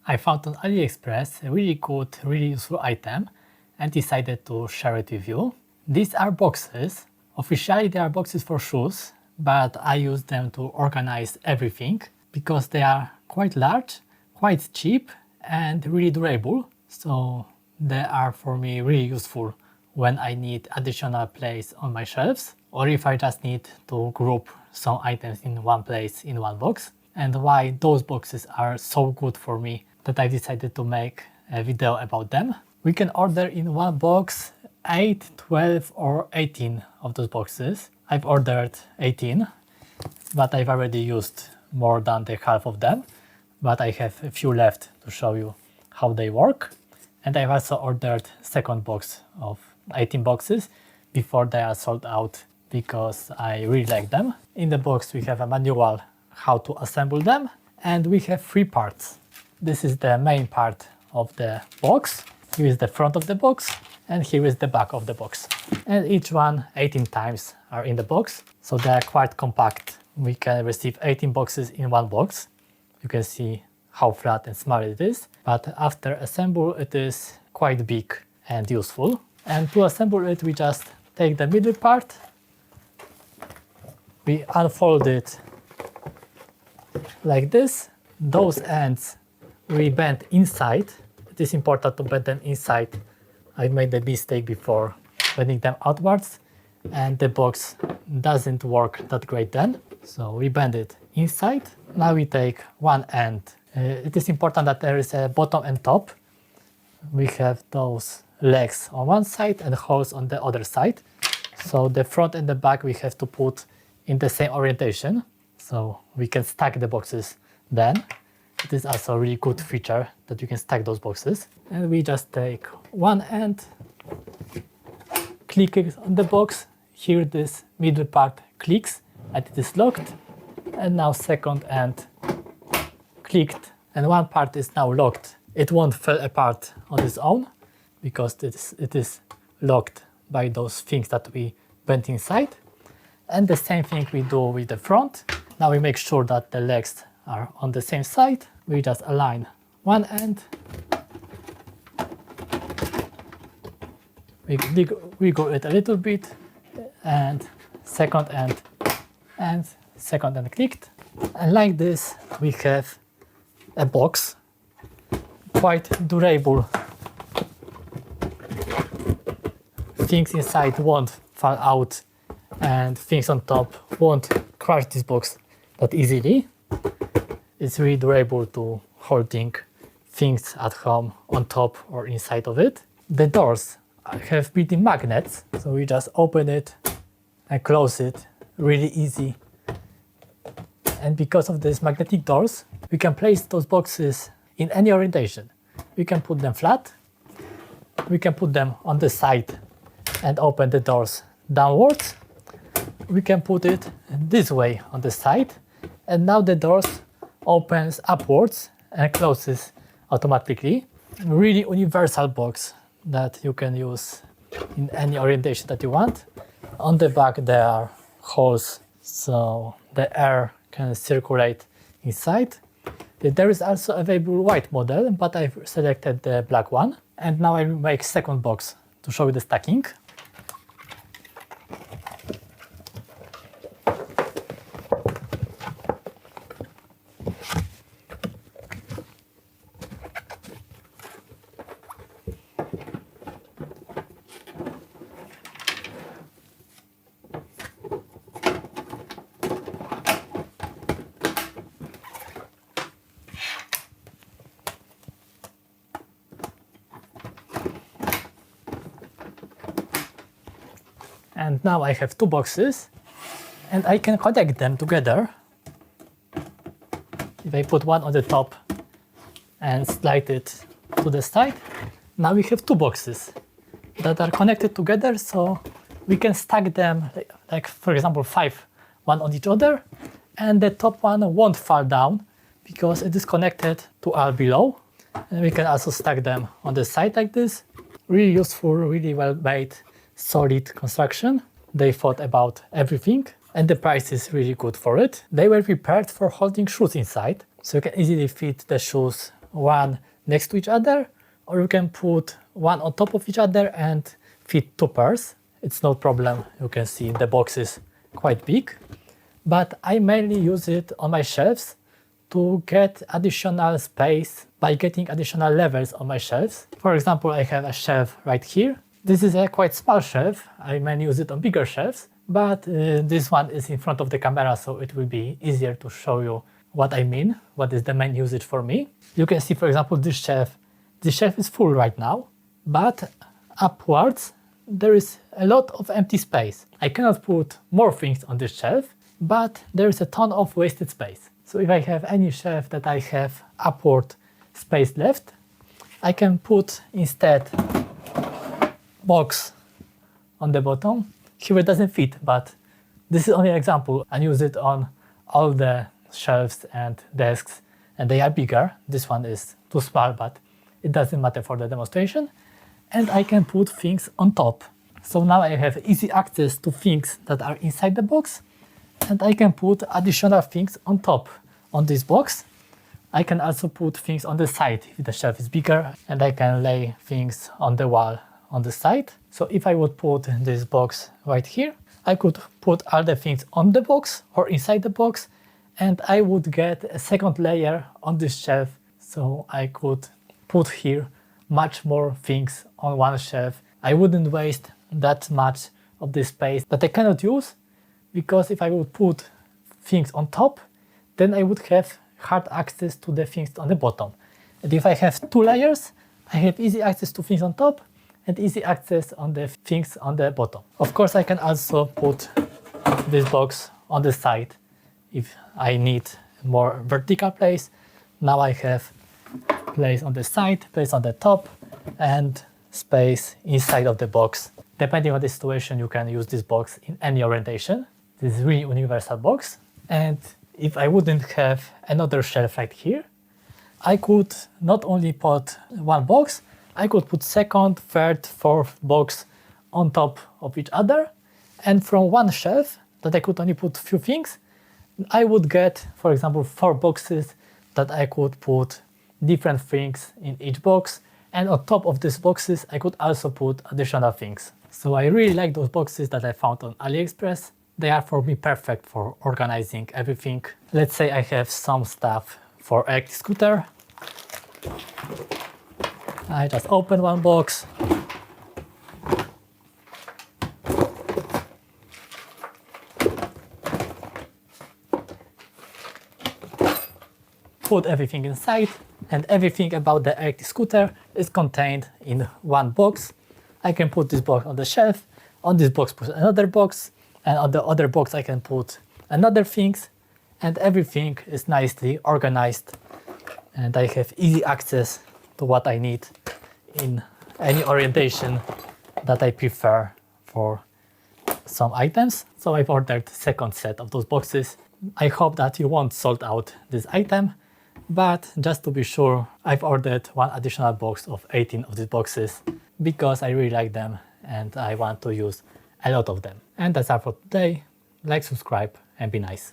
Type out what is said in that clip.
I found on AliExpress a really good, really useful item and decided to share it with you. These are boxes. Officially they are boxes for shoes, but I use them to organize everything because they are quite large, quite cheap and really durable. So they are for me really useful when I need additional place on my shelves, or if I just need to group some items in one place in one box. And why those boxes are so good for me that I decided to make a video about them. We can order in one box 8, 12 or 18 of those boxes. I've ordered 18, but I've already used more than the half of them, but I have a few left to show you how they work. And I've also ordered second box of 18 boxes before they are sold out because I really like them. In the box we have a manual how to assemble them, and we have 3 parts. This is the main part of the box. Here is the front of the box and here is the back of the box. And each one 18 times are in the box, so they are quite compact. We can receive 18 boxes in one box. You can see how flat and small it is, but after assemble it is quite big and useful. And to assemble it we just take the middle part, we unfold it like this. Those ends we bend inside. It is important to bend them inside. I made a mistake before bending them outwards and the box doesn't work that great then. So we bend it inside. Now we take one end. It is important that there is a bottom and top. We have those legs on one side and holes on the other side. So the front and the back we have to put in the same orientation, so we can stack the boxes then. It is also a really good feature that you can stack those boxes. And we just take one end, click it on the box. Here this middle part clicks and it is locked. And now second end clicked and one part is now locked. It won't fall apart on its own because it is locked by those things that we bent inside. And the same thing we do with the front. Now we make sure that the legs are on the same side. We just align one end. We wiggle it a little bit and second end clicked. And like this we have a box, quite durable. Things inside won't fall out and things on top won't crush this box that easily. It's really durable to holding things at home on top or inside of it. The doors have built-in magnets, so we just open it and close it really easy. And because of these magnetic doors, we can place those boxes in any orientation. We can put them flat, we can put them on the side and open the doors downwards. We can put it this way on the side, and now the doors opens upwards and closes automatically. Really universal box that you can use in any orientation that you want. On the back there are holes so the air can circulate inside. There is also available white model, but I've selected the black one. And now I will make second box to show you the stacking. And now I have 2 boxes and I can connect them together. If I put one on the top and slide it to the side, now we have 2 boxes that are connected together, so we can stack them like for example 5, one on each other, and the top one won't fall down because it is connected to our below. And we can also stack them on the side like this. Really useful, really well made, solid construction. They thought about everything and the price is really good for it. They were prepared for holding shoes inside, so you can easily fit the shoes one next to each other, or you can put one on top of each other and fit two pairs. It's no problem. You can see the box is quite big, but I mainly use it on my shelves to get additional space by getting additional levels on my shelves. For example, I have a shelf right here. This is a quite small shelf. I mainly use it on bigger shelves, but this one is in front of the camera, so it will be easier to show you what I mean, what is the main usage for me. You can see, for example, this shelf is full right now, but upwards there is a lot of empty space. I cannot put more things on this shelf, but there is a ton of wasted space. So if I have any shelf that I have upward space left, I can put instead box on the bottom. Here it doesn't fit, but this is only an example. I use it on all the shelves and desks, and they are bigger. This one is too small, but it doesn't matter for the demonstration. And I can put things on top. So now I have easy access to things that are inside the box, and I can put additional things on top on this box. I can also put things on the side if the shelf is bigger, and I can lay things on the wall on the side. So if I would put this box right here, I could put all the things on the box or inside the box, and I would get a second layer on this shelf. So I could put here much more things on one shelf. I wouldn't waste that much of this space that I cannot use, because if I would put things on top, then I would have hard access to the things on the bottom. And if I have two layers, I have easy access to things on top and easy access on the things on the bottom. Of course, I can also put this box on the side if I need more vertical place. Now I have place on the side, place on the top, and space inside of the box. Depending on the situation, you can use this box in any orientation. This is really universal box. And if I wouldn't have another shelf right here, I could not only put one box, I could put second, third, fourth box on top of each other. And from one shelf that I could only put few things, I would get, for example, 4 boxes that I could put different things in each box. And on top of these boxes, I could also put additional things. So I really like those boxes that I found on AliExpress. They are for me perfect for organizing everything. Let's say I have some stuff for electric scooter. I just open one box. Put everything inside, and everything about the electric scooter is contained in one box. I can put this box on the shelf, on this box put another box, and on the other box I can put another things, and everything is nicely organized, and I have easy access to what I need in any orientation that I prefer for some items. So I've ordered second set of those boxes. I hope that you won't sold out this item, but just to be sure, I've ordered one additional box of 18 of these boxes because I really like them and I want to use a lot of them. And that's all for today. Like, subscribe, and be nice.